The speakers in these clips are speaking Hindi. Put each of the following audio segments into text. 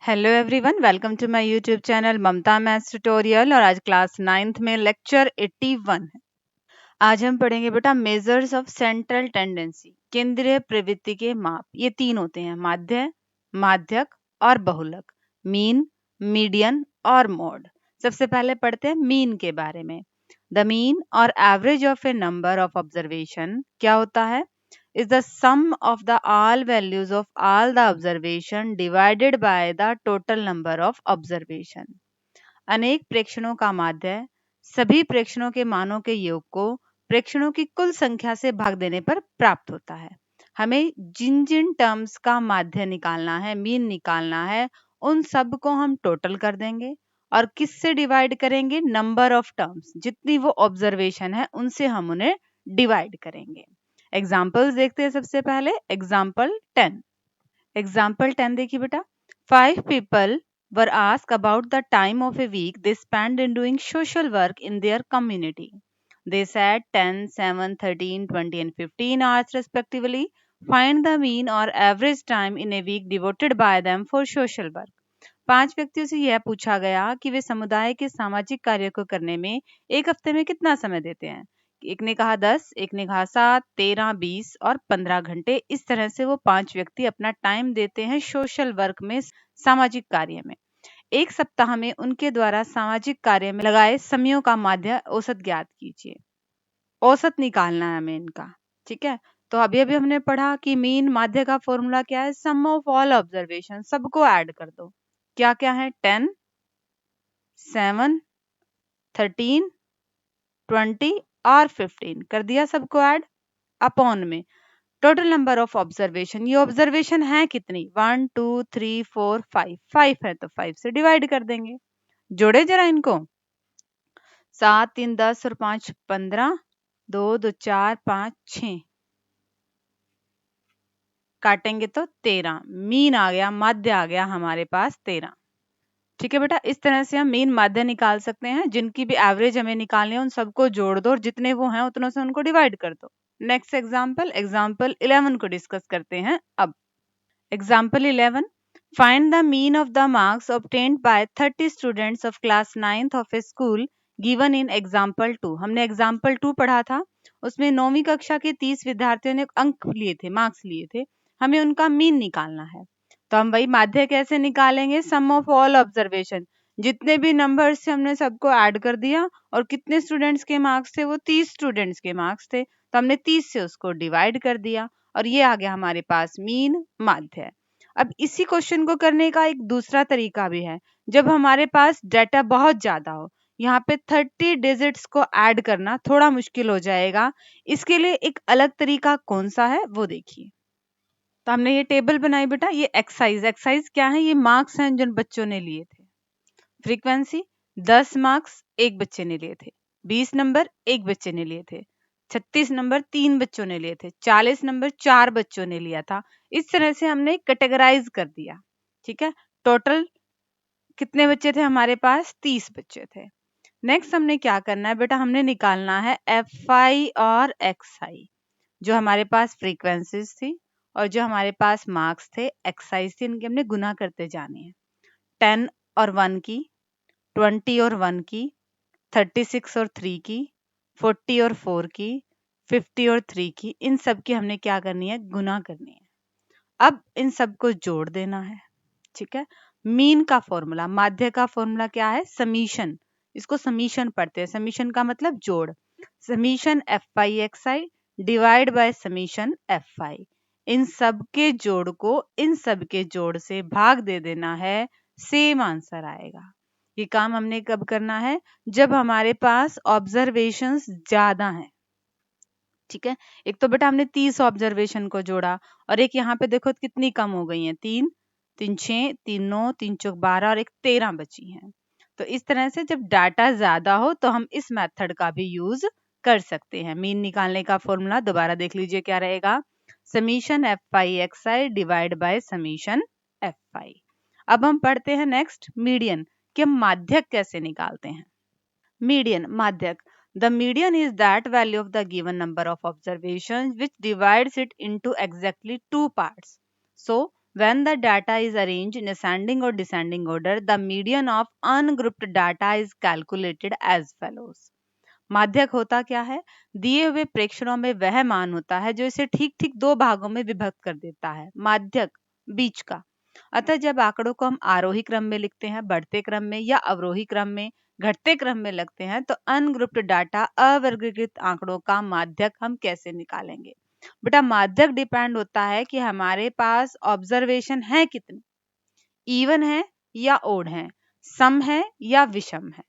Hello everyone, welcome to my YouTube channel Mamta maths tutorial. और आज क्लास 9th में लेक्चर 81 है। आज हम पढ़ेंगे बेटा मेजर्स ऑफ सेंट्रल टेंडेंसी, केंद्रीय प्रवृत्ति के माप। ये तीन होते हैं, माध्य, माध्यक और बहुलक, मीन, मीडियन और मोड। सबसे पहले पढ़ते हैं मीन के बारे में। द मीन और average of A number of observation क्या होता है? Is the sum of the all values of all the observation divided by the total number of observation। अनेक प्रेक्षणों का माध्य सभी प्रेक्षणों के मानों के योग को प्रेक्षणों की कुल संख्या से भाग देने पर प्राप्त होता है। हमें जिन जिन टर्म्स का माध्य निकालना है, मीन निकालना है, उन सब को हम टोटल कर देंगे और किससे डिवाइड करेंगे? नंबर ऑफ टर्म्स, जितनी वो ऑब्जर्वेशन है उनसे हम उन्हें डिवाइड करेंगे। एग्जाम्पल्स देखते हैं। सबसे पहले एग्जाम्पल 10। एग्जाम्पल 10 देखिए बेटा। 5 people were asked about the time of a week they spent in doing social work in their community. They said 10, 7, 13, 20 and 15 hours respectively. Find the mean or average time in a week devoted by them for social work. 5 व्यक्तियों से यह पूछा गया कि वे समुदाय के सामाजिक कार्य को करने में एक हफ्ते में कितना समय देते हैं। एक ने कहा 10, एक ने कहा 7, 13, 20 और 15 घंटे। इस तरह से वो 5 व्यक्ति अपना टाइम देते हैं सोशल वर्क में, सामाजिक कार्य में। एक सप्ताह में उनके द्वारा सामाजिक कार्य में लगाए समयों का माध्य औसत ज्ञात कीजिए। औसत निकालना है हमें इनका, ठीक है। तो अभी अभी हमने पढ़ा कि मीन माध्य का फॉर्मूला क्या है? सम ऑफ ऑल ऑब्जर्वेशन, सबको ऐड कर दो। क्या क्या है? 10, 7, 13, 20 और 15 कर दिया सबको ऐड। अपॉन में टोटल नंबर ऑफ ऑब्जर्वेशन, ये ऑब्जर्वेशन है कितनी? 1, 2, 3, 4, 5। 5 है तो 5 से डिवाइड कर देंगे। जोड़े जरा इनको। 7, 3, 10 और 5, 15, 2, 2, 4, 5, 6 काटेंगे तो 13। मीन आ गया, माध्य आ गया हमारे पास 13। ठीक है बेटा, इस तरह से हम मीन माध्य निकाल सकते हैं। जिनकी भी एवरेज हमें निकालनी है उन सबको जोड़ दो और जितने वो हैं उतनों से उनको डिवाइड कर दो। नेक्स्ट एग्जाम्पल 11 को डिस्कस करते हैं अब। Example 11। Find the mean of the marks obtained by 30 students of class 9th of A school given in example 2। हमने एग्जाम्पल 2 पढ़ा था, उसमें 9वीं कक्षा के 30 विद्यार्थियों ने अंक लिए थे, मार्क्स लिए थे। हमें उनका मीन निकालना है। तो हम वही माध्य कैसे निकालेंगे? सम ऑफ ऑल ऑब्जर्वेशन, जितने भी नंबर्स से हमने सबको ऐड कर दिया और कितने स्टूडेंट्स के मार्क्स थे? वो 30 स्टूडेंट्स के मार्क्स थे, तो हमने 30 से उसको डिवाइड कर दिया और ये आ गया हमारे पास मीन माध्य। अब इसी क्वेश्चन को करने का एक दूसरा तरीका भी है। जब हमारे पास डाटा बहुत ज्यादा हो, यहाँ पे 30 डिजिट्स को ऐड करना थोड़ा मुश्किल हो जाएगा। इसके लिए एक अलग तरीका कौन सा है वो देखिए। तो हमने ये टेबल बनाई बेटा, ये एक्सरसाइज क्या है? ये मार्क्स हैं जिन बच्चों ने लिए थे। फ्रीक्वेंसी 10 मार्क्स एक बच्चे ने लिए थे, 20 नंबर एक बच्चे ने लिए थे, 36 नंबर 3 बच्चों ने लिए थे, 40 नंबर 4 बच्चों ने लिया था। इस तरह से हमने कैटेगराइज कर दिया। ठीक है, टोटल कितने बच्चे थे हमारे पास? 30 बच्चे थे। नेक्स्ट हमने क्या करना है बेटा? हमने निकालना है FI और XI। जो हमारे पास फ्रीक्वेंसीज थी और जो हमारे पास मार्क्स थे, एक्साइज थी, इनके हमने गुना करते जाने हैं। 10 और 1 की, 20 और 1 की, 36 और 3 की, 40 और 4 की, 50 और 3 की, इन सब की हमने क्या करनी है? गुना करनी है। अब इन सबको जोड़ देना है। ठीक है, मीन का फॉर्मूला, माध्य का फॉर्मूला क्या है? समीशन। इसको समीशन पढ़ते हैं। समीशन का मतलब जोड़। Summation FI/XI divide by summation FI। इन सब के जोड़ को इन सब के जोड़ से भाग दे देना है, सेम आंसर आएगा। ये काम हमने कब करना है? जब हमारे पास ऑब्जर्वेशंस ज्यादा हैं। ठीक है, एक तो बेटा हमने 30 ऑब्जर्वेशन को जोड़ा और एक यहाँ पे देखो कितनी कम हो गई है, 3, 3, 6, 3, 9, 3 चौक 12 और एक 13 बची हैं। तो इस तरह से जब डाटा ज्यादा हो तो हम इस मेथड का भी यूज कर सकते हैं। मीन निकालने का फॉर्मूला दोबारा देख लीजिए क्या रहेगा? Summation FI/XI divide by summation FI। अब हम पढ़ते हैं नेक्स्ट मीडियन, कि हम माध्यक कैसे निकालते हैं। Median, माध्यक। The median is that value of the given number of observations which divides it into exactly two parts. So, When the data is arranged in ascending or descending order, the median of ungrouped data is calculated as follows. माध्यक होता क्या है? दिए हुए प्रेक्षणों में वह मान होता है जो इसे ठीक ठीक दो भागों में विभक्त कर देता है। माध्यक बीच का। अतः जब आंकड़ों को हम आरोही क्रम में लिखते हैं, बढ़ते क्रम में या अवरोही क्रम में, घटते क्रम में लिखते हैं, तो अनग्रुप्ड डाटा अवर्गीकृत आंकड़ों का माध्यक हम कैसे निकालेंगे? बेटा माध्यक डिपेंड होता है कि हमारे पास ऑब्जर्वेशन है कितने, इवन है या ओड है, सम है या विषम है।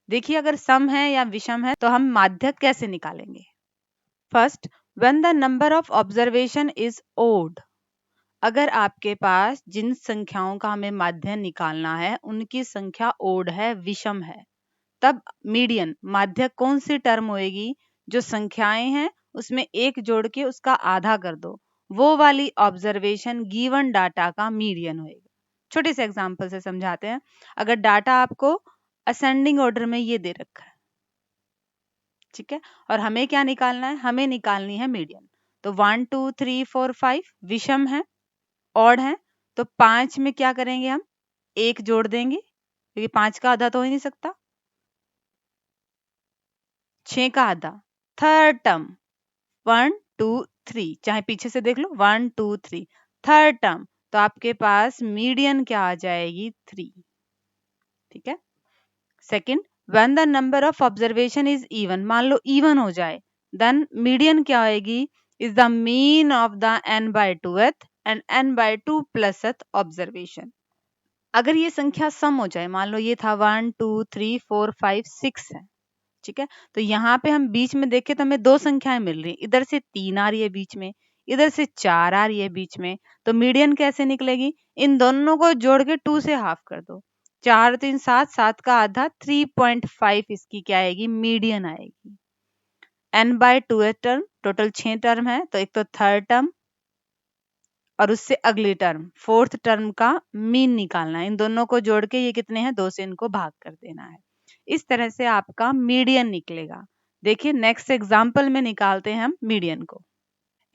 देखिए अगर सम है या विषम है तो हम माध्यक कैसे निकालेंगे? First, when the number of observation is odd, अगर आपके पास जिन संख्याओं का हमें माध्य निकालना है उनकी संख्या ओड है, विषम है, तब मीडियन माध्यक कौन सी टर्म होएगी? जो संख्याएं हैं उसमें एक जोड़ के उसका आधा कर दो, वो वाली ऑब्जर्वेशन गिवन डाटा का मीडियन होएगा। छोटे से एग्जांपल से समझाते हैं। अगर डाटा आपको असेंडिंग ऑर्डर में ये दे रखा है, ठीक है, और हमें क्या निकालना है? हमें निकालनी है मीडियन। तो 1 2 3 4 5 विषम है, ऑड है, तो 5 में क्या करेंगे? हम एक जोड़ देंगे क्योंकि 5 का आधा तो हो ही नहीं सकता। 6 का आधा, थर्ड टर्म 1 2 3, चाहे पीछे से देख लो 1 2 3, थर्ड टर्म, तो आपके पास मीडियन क्या आ जाएगी? 3। ठीक है। Second, when the number of observation is even, मान लो इवन हो जाए, देन मीडियन क्या आएगी? Is the mean of the n by 2th and n by 2 plus th observation. अगर ये संख्या सम हो जाए, मान लो ये था 1 2 3 4 5 6 है, ठीक है, तो यहाँ पे हम बीच में देखें तो हमें दो संख्याएं मिल रही, इधर से 3 आ रही है बीच में, इधर से 4 आ रही है बीच में, तो मीडियन कैसे निकलेगी? इन दोनों को जोड़ के 2 से हाफ कर दो, 4 3 7, 7 का आधा 3.5, इसकी क्या आएगी? मीडियन आएगी। n by 2 term, total 6 term है, तो एक तो थर्ड टर्म और उससे अगली टर्म फोर्थ टर्म का मीन निकालना है। इन दोनों को जोड़ के ये कितने हैं? 2 से इनको भाग कर देना है। इस तरह से आपका मीडियन निकलेगा। देखिए नेक्स्ट एग्जाम्पल में निकालते हैं हम मीडियन को।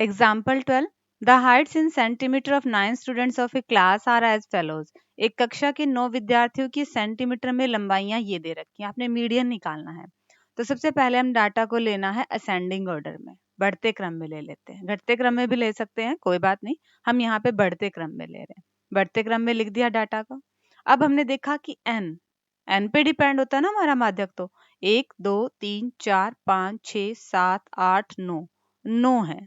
Example 12, the heights in centimetre of 9 students of a class are as follows. एक कक्षा के 9 विद्यार्थियों की सेंटीमीटर में लंबाइयां ये दे रखी हैं, आपने मीडियन निकालना है। तो सबसे पहले हम डाटा को लेना है असेंडिंग ऑर्डर में, बढ़ते क्रम में ले लेते हैं, घटते क्रम में भी ले सकते हैं, कोई बात नहीं, हम यहाँ पे बढ़ते क्रम में ले रहे हैं। बढ़ते क्रम में लिख दिया डाटा को। अब हमने देखा कि एन पे डिपेंड होता है ना हमारा माध्यक, तो 1 2 3 4 5 6 7 8 9, 9 है,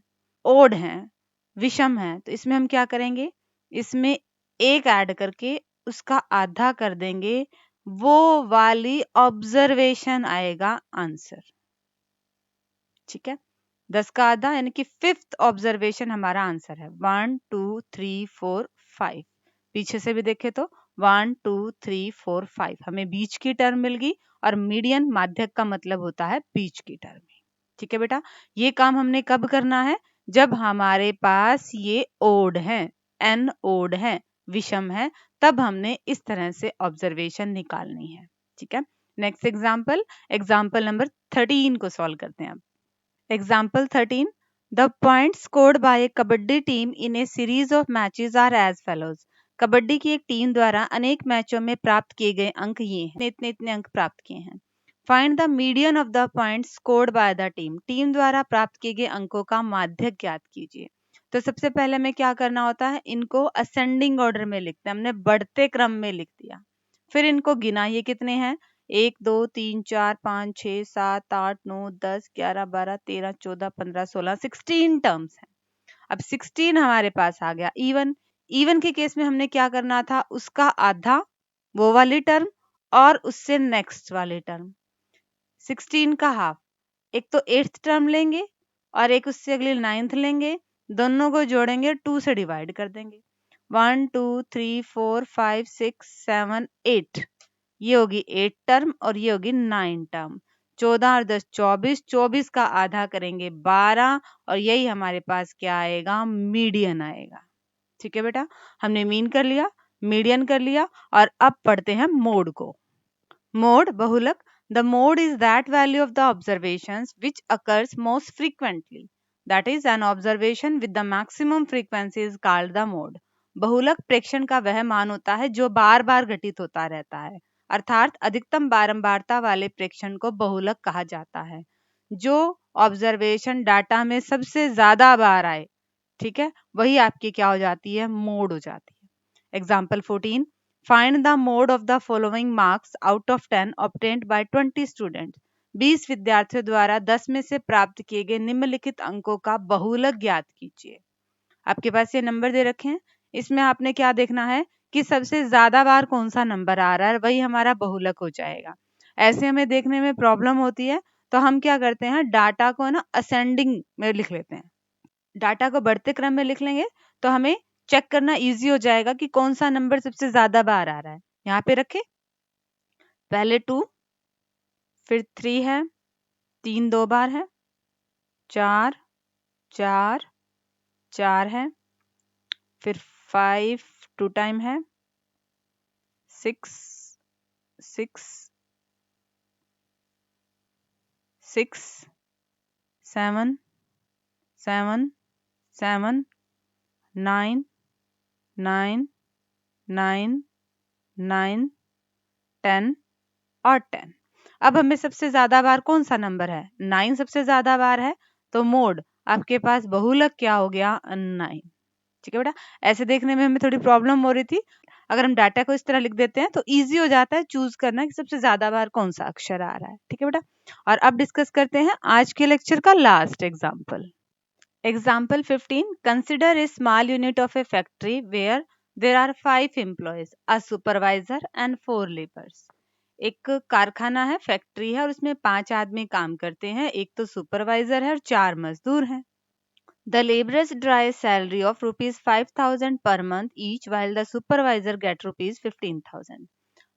ओड है, विषम है, तो इसमें हम क्या करेंगे? इसमें एक ऐड करके उसका आधा कर देंगे, वो वाली ऑब्जर्वेशन आएगा आंसर। ठीक है, 10 का आधा यानी कि फिफ्थ ऑब्जर्वेशन हमारा आंसर है। 1 2 3 4 5, पीछे से भी देखे तो 1 2 3 4 5, हमें बीच की टर्म मिल गई, और मीडियन माध्यक का मतलब होता है बीच की टर्म। ठीक है बेटा, ये काम हमने कब करना है? जब हमारे पास ये ओड है, एन ओड है, विषम है, तब हमने इस तरह से ऑब्जर्वेशन निकालनी है। ठीक है, नेक्स्ट एग्जाम्पल, एग्जाम्पल नंबर 13 को सॉल्व करते हैं अब। Example 13, the points scored by a kabaddi team in a series of matches are as follows. Kabaddi की एक टीम द्वारा अनेक मैचों में प्राप्त किए गए अंक ये हैं, इतने इतने अंक प्राप्त किए हैं। Find the median of the points scored by the team, team द्वारा प्राप्त किए गए अंकों का माध्यक ज्ञात कीजिए। तो सबसे पहले हमें क्या करना होता है? इनको असेंडिंग ऑर्डर में लिखते हैं, हमने बढ़ते क्रम में लिख दिया। फिर इनको गिना, ये कितने हैं? 1 2 3 4 5 6 7 8 9 10 11 12 13 14 15 16, 16 टर्म्स हैं। अब 16 हमारे पास आ गया इवन। इवन के केस में हमने क्या करना था? उसका आधा, वो वाली टर्म, और उससे नेक्स्ट वाली टर्म। 16 का हाफ, एक तो 8th टर्म लेंगे और एक उससे अगली 9th लेंगे, दोनों को जोड़ेंगे, 2 से डिवाइड कर देंगे। 1 2 3 4 5 6 7 8, ये होगी 8 टर्म और ये होगी 9 टर्म। 14 और 10 24, 24 का आधा करेंगे 12, और यही हमारे पास क्या आएगा? मीडियन आएगा। ठीक है बेटा, हमने मीन कर लिया, मीडियन कर लिया, और अब पढ़ते हैं मोड को। मोड बहुलक, the mode is that value of the observations which occurs most frequently, that is an observation with the maximum frequency is called the mode. बहुलक प्रेक्षण का वह मान होता है जो बार बार घटित होता रहता है, अर्थात अधिकतम बारंबारता वाले प्रेक्षण को बहुलक कहा जाता है। जो ऑब्जर्वेशन डाटा में सबसे ज्यादा बार आए, ठीक है, वही आपकी क्या हो जाती है, मोड हो जाती है। Example 14, find the mode of the following marks out of 10 obtained by 20 students. 20 विद्यार्थियों द्वारा 10 में से प्राप्त किए गए निम्नलिखित अंकों का बहुलक ज्ञात कीजिए। आपके पास ये नंबर दे रखे हैं, इसमें आपने क्या देखना है कि सबसे ज्यादा बार कौन सा नंबर आ रहा है, वही हमारा बहुलक हो जाएगा। ऐसे हमें देखने में प्रॉब्लम होती है तो हम क्या करते हैं, डाटा को ना असेंडिंग में लिख लेते हैं। डाटा को बढ़ते क्रम में लिख लेंगे तो हमें चेक करना इजी हो जाएगा कि कौन सा नंबर सबसे ज्यादा बार आ रहा है। यहाँ पे रखे, पहले 2, फिर 3 है, 3 2 बार है, 4 4 4 है, फिर 5 2 टाइम है, 6 6 6 7 7 7 9 9 9 9 10 और 10। अब हमें सबसे ज्यादा बार कौन सा नंबर है, 9 सबसे ज्यादा बार है, तो मोड आपके पास बहुलक क्या हो गया, 9। ठीक है बेटा, ऐसे देखने में हमें थोड़ी प्रॉब्लम हो रही थी, अगर हम डाटा को इस तरह लिख देते हैं तो इजी हो जाता है चूज करना कि सबसे ज्यादा बार कौन सा अक्षर आ रहा है। ठीक है बेटा, और अब डिस्कस करते हैं आज के लेक्चर का last example. Example 15, consider a small unit of a factory where there are 5 employees, a supervisor and 4 labours. एक कारखाना है, फैक्ट्री है और उसमें 5 आदमी काम करते हैं, एक तो सुपरवाइजर है और 4 मजदूर हैं। The laborers draw a salary of rupees 5,000 per month each while the supervisor get rupees 15,000.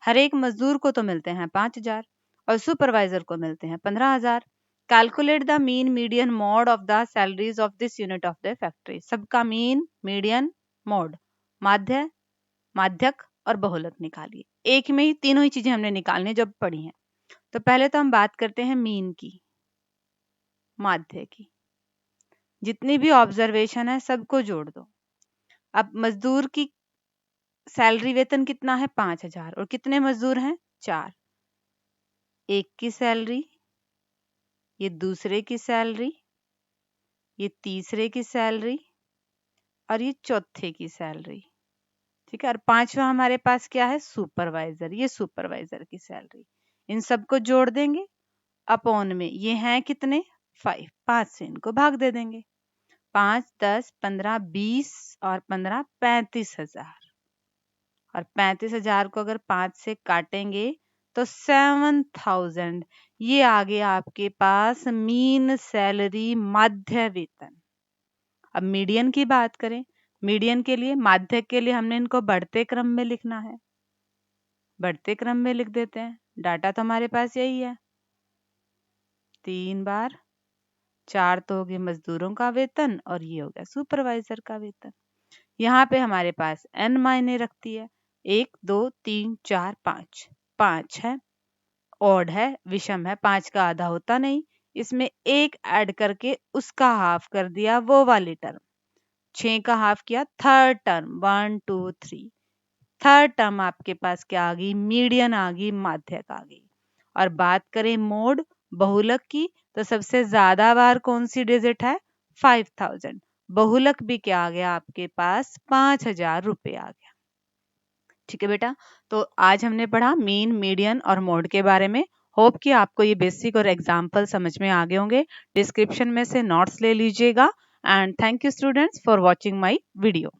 हर एक मजदूर को तो मिलते हैं 5,000 और सुपरवाइजर को मिलते हैं 15,000। Calculate the mean median mode of the salaries of this unit of the factory. सबका मीन, मीडियन, मोड, माध्य, माध्यक और बहुलक निकालिए। एक में ही तीनों ही चीजें हमने निकालनी जब पढ़ी हैं। तो पहले तो हम बात करते हैं मीन की, माध्य की। जितनी भी ऑब्जर्वेशन है सबको जोड़ दो। अब मजदूर की सैलरी वेतन कितना है, 5,000 और कितने मजदूर हैं, 4। एक की सैलरी, ये दूसरे की सैलरी, ये तीसरे की सैलरी और ये चौथे की सैलरी। ठीक है, और 5वां हमारे पास क्या है, सुपरवाइजर, ये सुपरवाइजर की सैलरी। इन सबको जोड़ देंगे अपॉन में, ये हैं कितने, 5, 5 से इनको भाग दे देंगे। 5 10 15 20 और 15 35,000। और 35,000 को अगर 5 से काटेंगे तो 7,000। ये आ गया आपके पास मीन सैलरी, माध्य वेतन। अब मीडियन की बात करें, मीडियन के लिए, माध्य के लिए हमने इनको बढ़ते क्रम में लिखना है, बढ़ते क्रम में लिख देते हैं। डाटा तो हमारे पास यही है, 3 बार, 4 तो हो गए मजदूरों का वेतन और ये हो गया सुपरवाइजर का वेतन। यहाँ पे हमारे पास n मायने रखती है, 1 2 3 4 5, 5 है, ऑड है, विषम है, 5 का आधा होता नहीं, इसमें 1 ऐड करके उसका हाफ कर दिया, वो वाली टर्म। 6 का हाफ किया, थर्ड टर्म, 1 2 3, थर्ड टर्म आपके पास क्या आ गई, मीडियन आ गई, माध्यक आ गई। और बात करें मोड, बहुलक की, तो सबसे ज्यादा बार कौन सी डिजिट है, 5,000। बहुलक भी क्या आ गया आपके पास, 5,000 रुपये आ गया। ठीक है बेटा, तो आज हमने पढ़ा मीन, मीडियन और मोड के बारे में। होप कि आपको ये बेसिक और एग्जाम्पल समझ में आ गए होंगे। डिस्क्रिप्शन में से नोट्स ले लीजिएगा। And thank you students for watching my video.